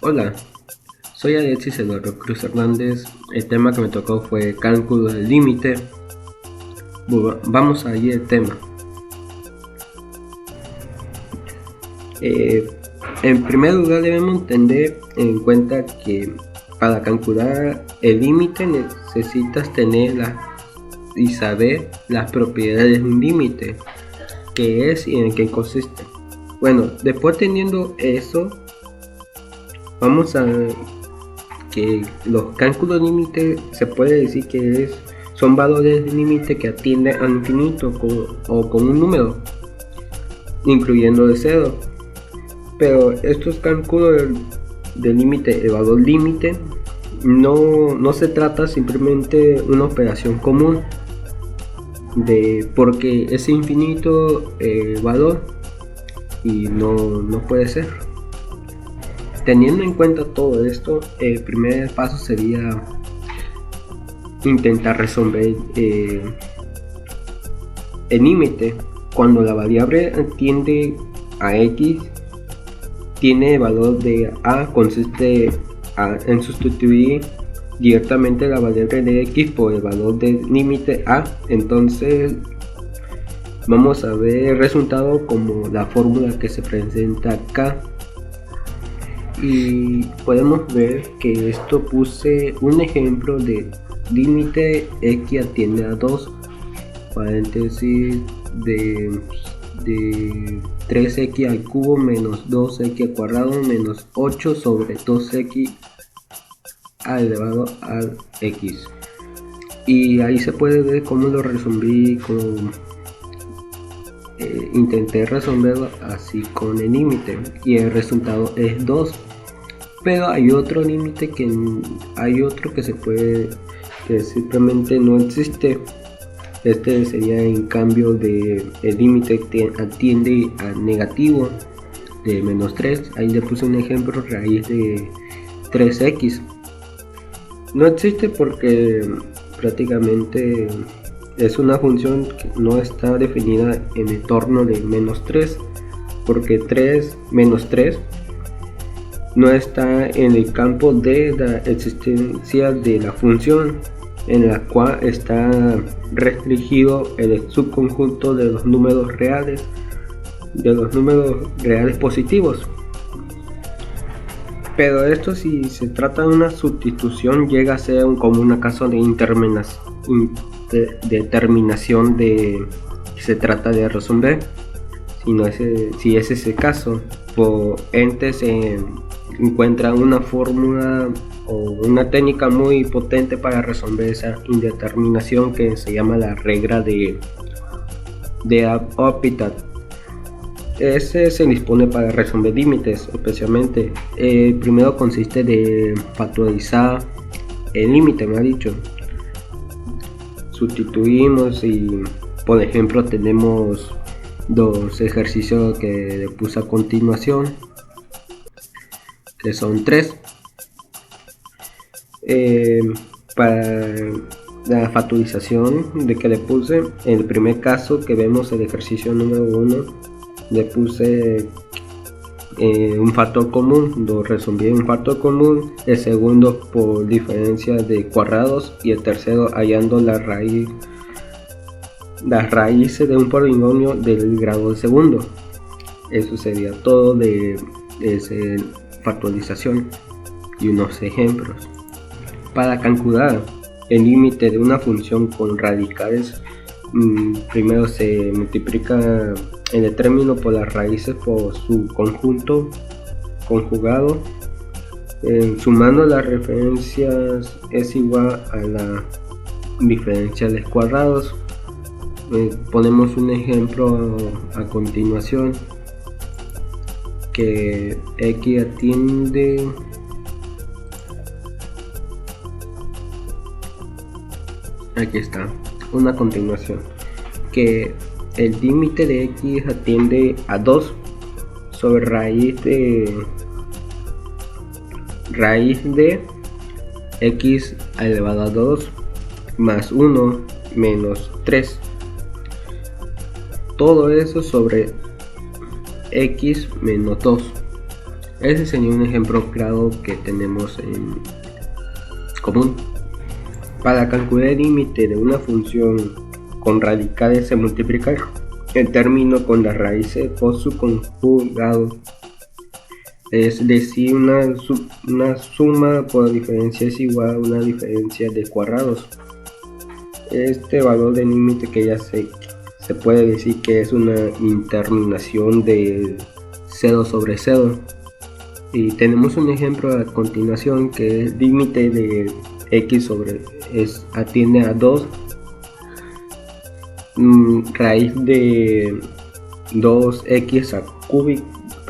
Hola, soy Alexis Eduardo Cruz Hernández. El tema que me tocó fue cálculo del límite. Vamos a ir al tema. En primer lugar debemos tener en cuenta que para calcular el límite necesitas tener y saber las propiedades de un límite, qué es y en qué consiste. Bueno, después teniendo eso, vamos a ver que los cálculos límite se puede decir que son valores de límite que atienden al infinito o con un número, incluyendo de cero. Pero estos cálculos de límite, el valor límite, no se trata simplemente una operación común porque es infinito el valor y no puede ser. Teniendo en cuenta todo esto, el primer paso sería intentar resolver el límite. Cuando la variable tiende a x, tiene el valor de a, consiste en sustituir directamente la variable de x por el valor del límite a. Entonces vamos a ver el resultado como la fórmula que se presenta acá. Y podemos ver que esto puse un ejemplo de límite x atiende a 2, paréntesis de 3x al cubo menos 2x al cuadrado menos 8 sobre 2x elevado al x. Y ahí se puede ver cómo lo resolví, intenté resolverlo así con el límite y el resultado es 2. Pero hay otro límite que simplemente no existe. Este sería en cambio el límite atiende al negativo de menos 3. Ahí le puse un ejemplo, raíz de 3x. No existe porque prácticamente es una función que no está definida en el torno de menos 3, porque menos 3 no está en el campo de la existencia de la función, en la cual está restringido el subconjunto de los números reales positivos. Pero esto, si se trata de una sustitución, llega a ser como un caso de determinación de que se trata de resolver. Si es ese caso, por ente se encuentra una fórmula o una técnica muy potente para resolver esa indeterminación, que se llama la regla de L'Hopital. Ese se dispone para resolver límites, especialmente. Primero consiste de factorizar el límite, me ha dicho. Sustituimos y, por ejemplo, tenemos dos ejercicios que le puse a continuación, que son 3. Para la factorización de que le puse, en el primer caso que vemos el ejercicio número 1, le puse un factor común, lo resolví un factor común, el segundo por diferencia de cuadrados y el tercero hallando las raíces de un polinomio del grado segundo. Eso sería todo de esa factorización y unos ejemplos. Para calcular el límite de una función con radicales, primero se multiplica el término por las raíces por su conjunto conjugado, sumando las referencias es igual a la diferencia de cuadrados. Ponemos un ejemplo a continuación, que x atiende aquí está una continuación, que el límite de x atiende a 2 sobre raíz de x elevado a 2 más 1 menos 3. Todo eso sobre x menos 2. Ese sería un ejemplo claro que tenemos en común. Para calcular el límite de una función con radicales se multiplica el término con las raíces por su conjugado, es decir, una suma por diferencia es igual a una diferencia de cuadrados. Este valor de límite que ya se puede decir que es una interminación de 0 sobre 0. Y tenemos un ejemplo a continuación que es límite de x sobre atiende a 2 raíz de 2x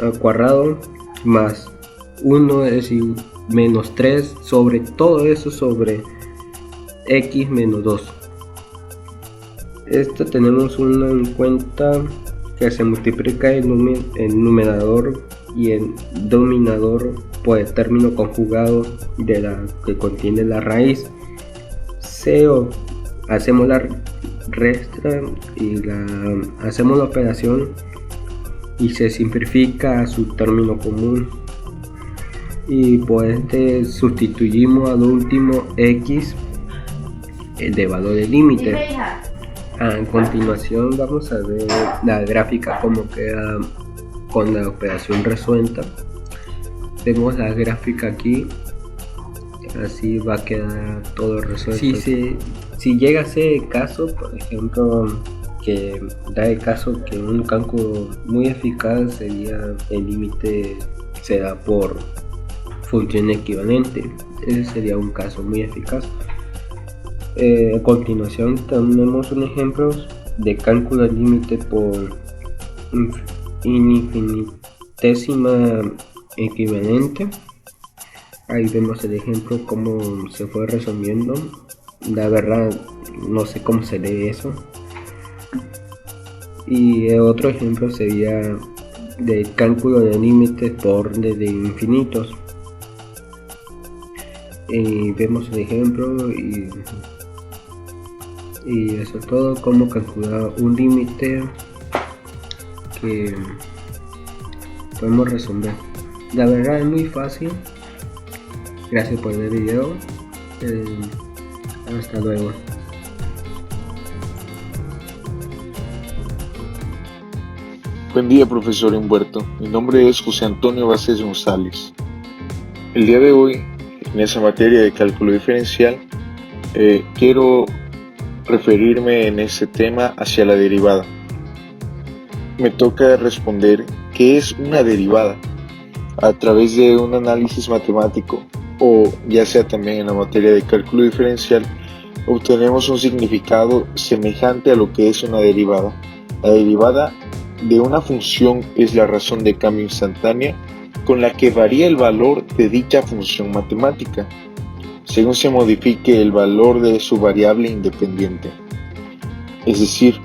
al cuadrado más 1 es menos 3 sobre todo eso sobre x menos 2. Esto tenemos en cuenta que se multiplica el numerador y el denominador por el término conjugado de la que contiene la raíz. Hacemos la resta y hacemos la operación y se simplifica a su término común, y por este sustituimos al último x de valor de límite. A continuación vamos a ver la gráfica como queda con la operación resuelta. Vemos la gráfica aquí, así va a quedar todo resuelto. Si llega a ser el caso, por ejemplo, que da el caso que un cálculo muy eficaz sería el límite se da por función equivalente. Ese sería un caso muy eficaz. A continuación tenemos un ejemplo de cálculo de límite por infinitésima equivalente. Ahí vemos el ejemplo cómo se fue resolviendo. La verdad no sé cómo se lee eso. Y otro ejemplo sería de cálculo de límites por orden de infinitos. Y vemos el ejemplo y eso es todo, cómo calcular un límite que podemos resolver. La verdad es muy fácil. Gracias por ver el video. Hasta luego. Buen día, profesor Humberto. Mi nombre es José Antonio Vázquez González. El día de hoy, en esa materia de cálculo diferencial, quiero referirme en este tema hacia la derivada. Me toca responder qué es una derivada a través de un análisis matemático, o ya sea también en la materia de cálculo diferencial, obtenemos un significado semejante a lo que es una derivada. La derivada de una función es la razón de cambio instantánea con la que varía el valor de dicha función matemática, según se modifique el valor de su variable independiente. Es decir,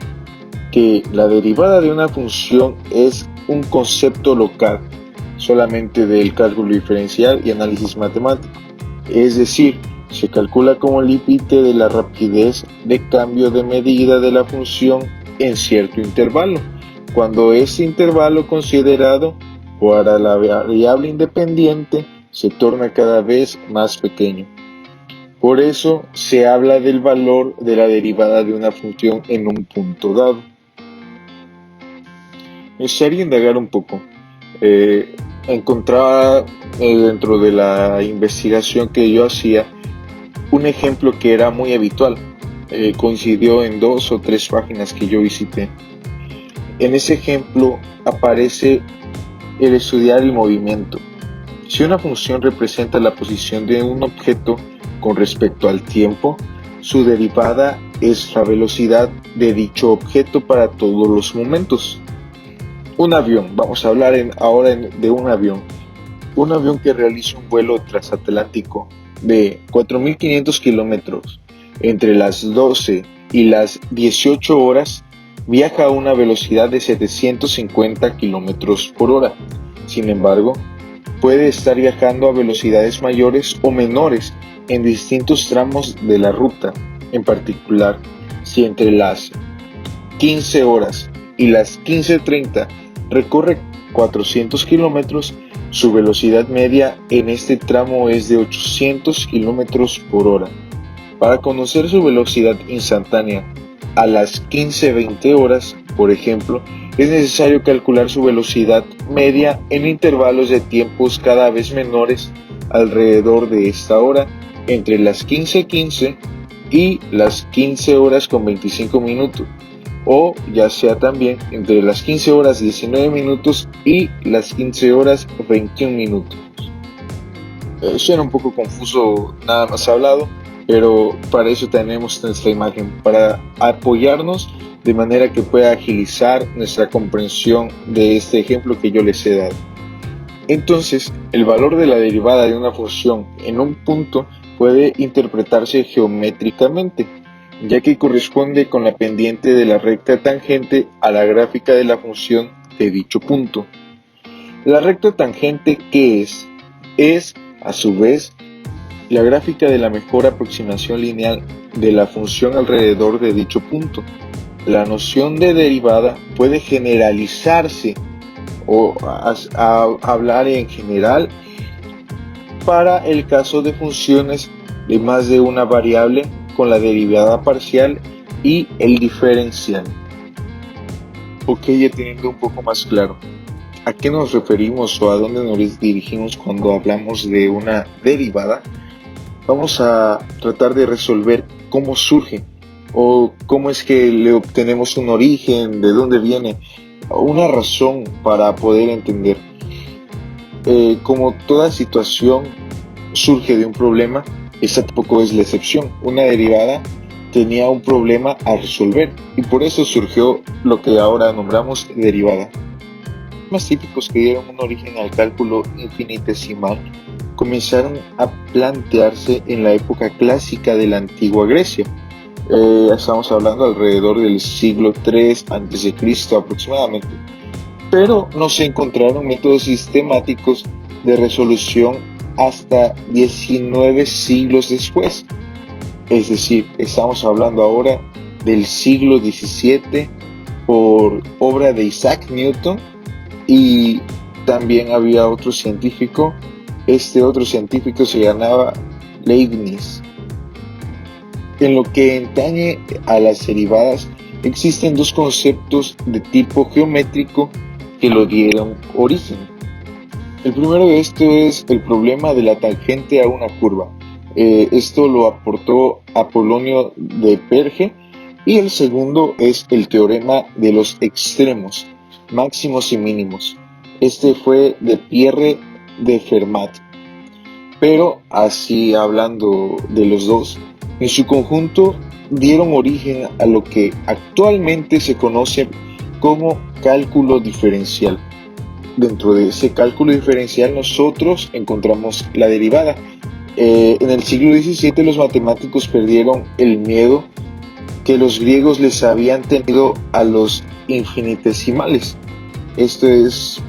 que la derivada de una función es un concepto local solamente del cálculo diferencial y análisis matemático. Es decir, se calcula como límite de la rapidez de cambio de medida de la función en cierto intervalo, cuando ese intervalo considerado para la variable independiente se torna cada vez más pequeño. Por eso se habla del valor de la derivada de una función en un punto dado. Me gustaría indagar un poco. Encontraba dentro de la investigación que yo hacía un ejemplo que era muy habitual. Coincidió en 2 o 3 páginas que yo visité. En ese ejemplo aparece el estudiar el movimiento. Si una función representa la posición de un objeto con respecto al tiempo, su derivada es la velocidad de dicho objeto para todos los momentos. Un avión, vamos a hablar ahora de un avión. Un avión que realiza un vuelo transatlántico de 4.500 kilómetros entre las 12 y las 18 horas viaja a una velocidad de 750 kilómetros por hora. Sin embargo, puede estar viajando a velocidades mayores o menores en distintos tramos de la ruta. En particular, si entre las 15 horas y las 15:30 recorre 400 kilómetros, Su velocidad media en este tramo es de 800 km por hora. Para conocer su velocidad instantánea a las 15-20 horas, por ejemplo, es necesario calcular su velocidad media en intervalos de tiempos cada vez menores alrededor de esta hora, entre las 15:15 y las 15 horas con 25 minutos, o ya sea también entre las 15 horas 19 minutos y las 15 horas 21 minutos. Suena un poco confuso nada más hablado, pero para eso tenemos nuestra imagen, para apoyarnos de manera que pueda agilizar nuestra comprensión de este ejemplo que yo les he dado. Entonces, el valor de la derivada de una función en un punto puede interpretarse geométricamente, ya que corresponde con la pendiente de la recta tangente a la gráfica de la función de dicho punto. La recta tangente, ¿qué es? Es, a su vez, la gráfica de la mejor aproximación lineal de la función alrededor de dicho punto. La noción de derivada puede generalizarse o hablar en general para el caso de funciones de más de una variable con la derivada parcial y el diferencial. Ok, ya teniendo un poco más claro, ¿a qué nos referimos o a dónde nos dirigimos cuando hablamos de una derivada? Vamos a tratar de resolver cómo surge o cómo es que le obtenemos un origen, de dónde viene, una razón para poder entender. Como toda situación surge de un problema, esta tampoco es la excepción. Una derivada tenía un problema a resolver y por eso surgió lo que ahora nombramos derivada. Los más típicos que dieron un origen al cálculo infinitesimal comenzaron a plantearse en la época clásica de la antigua Grecia. Estamos hablando alrededor del siglo III a.C. aproximadamente. Pero no se encontraron métodos sistemáticos de resolución hasta 19 siglos después. Es decir, estamos hablando ahora del siglo XVII por obra de Isaac Newton, y también había otro científico. Este otro científico se llamaba Leibniz. En lo que atañe a las derivadas, existen dos conceptos de tipo geométrico que lo dieron origen. El primero de esto es el problema de la tangente a una curva. Esto lo aportó Apolonio de Perge, y el segundo es el teorema de los extremos, máximos y mínimos. Este fue de Pierre de Fermat. Pero así hablando de los dos, en su conjunto dieron origen a lo que actualmente se conoce como cálculo diferencial. Dentro de ese cálculo diferencial nosotros encontramos la derivada. En el siglo XVII los matemáticos perdieron el miedo que los griegos les habían tenido a los infinitesimales. Esto es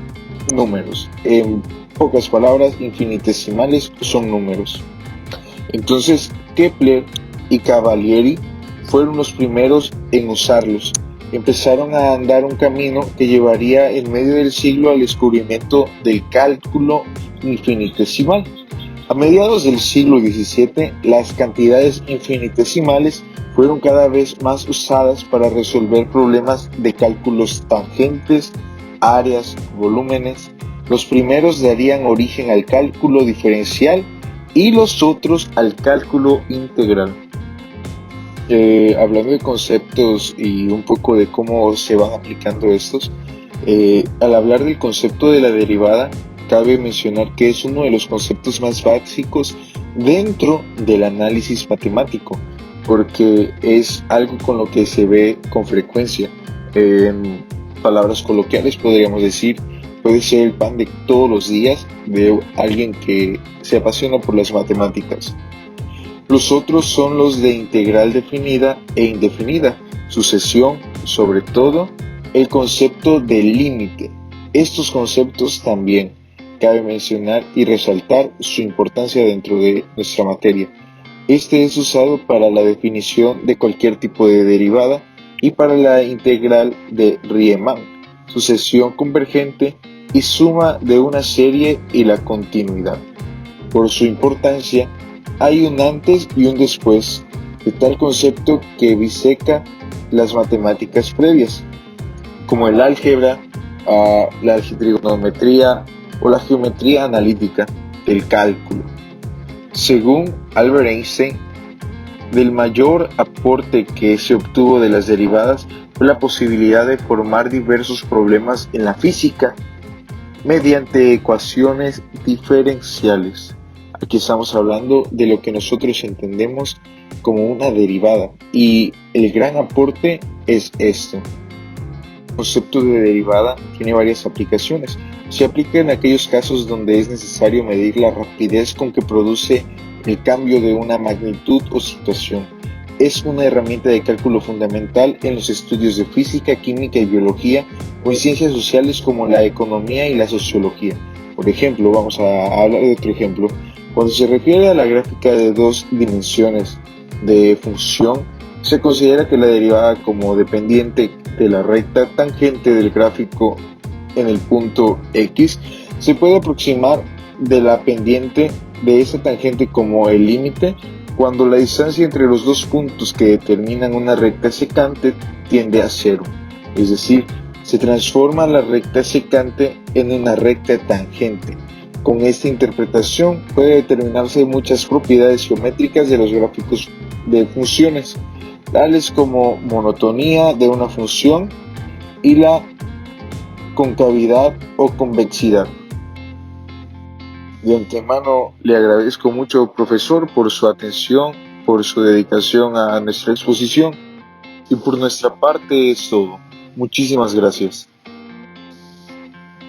números. En pocas palabras, infinitesimales son números. Entonces, Kepler y Cavalieri fueron los primeros en usarlos. Empezaron a andar un camino que llevaría en medio del siglo al descubrimiento del cálculo infinitesimal. A mediados del siglo XVII, las cantidades infinitesimales fueron cada vez más usadas para resolver problemas de cálculos tangentes, áreas, volúmenes. Los primeros darían origen al cálculo diferencial y los otros al cálculo integral. Hablando de conceptos y un poco de cómo se van aplicando estos, al hablar del concepto de la derivada, cabe mencionar que es uno de los conceptos más básicos dentro del análisis matemático, porque es algo con lo que se ve con frecuencia. En palabras coloquiales podríamos decir, puede ser el pan de todos los días de alguien que se apasiona por las matemáticas. Los otros son los de integral definida e indefinida, sucesión, sobre todo el concepto de límite. Estos conceptos también cabe mencionar y resaltar su importancia dentro de nuestra materia. Este es usado para la definición de cualquier tipo de derivada y para la integral de Riemann, sucesión convergente y suma de una serie y la continuidad. Por su importancia, hay un antes y un después de tal concepto que biseca las matemáticas previas, como el álgebra, la trigonometría o la geometría analítica, el cálculo. Según Albert Einstein, del mayor aporte que se obtuvo de las derivadas fue la posibilidad de formar diversos problemas en la física mediante ecuaciones diferenciales. Aquí estamos hablando de lo que nosotros entendemos como una derivada, y el gran aporte es esto. El concepto de derivada tiene varias aplicaciones. Se aplica en aquellos casos donde es necesario medir la rapidez con que produce el cambio de una magnitud o situación. Es una herramienta de cálculo fundamental en los estudios de física, química y biología, o en ciencias sociales como la economía y la sociología. Por ejemplo, vamos a hablar de otro ejemplo. Cuando se refiere a la gráfica de dos dimensiones de función, se considera que la derivada como dependiente de la recta tangente del gráfico en el punto X se puede aproximar de la pendiente de esa tangente como el límite cuando la distancia entre los dos puntos que determinan una recta secante tiende a cero. Es decir, se transforma la recta secante en una recta tangente. Con esta interpretación puede determinarse muchas propiedades geométricas de los gráficos de funciones, tales como monotonía de una función y la concavidad o convexidad. De antemano le agradezco mucho, profesor, por su atención, por su dedicación a nuestra exposición, y por nuestra parte es todo. Muchísimas gracias.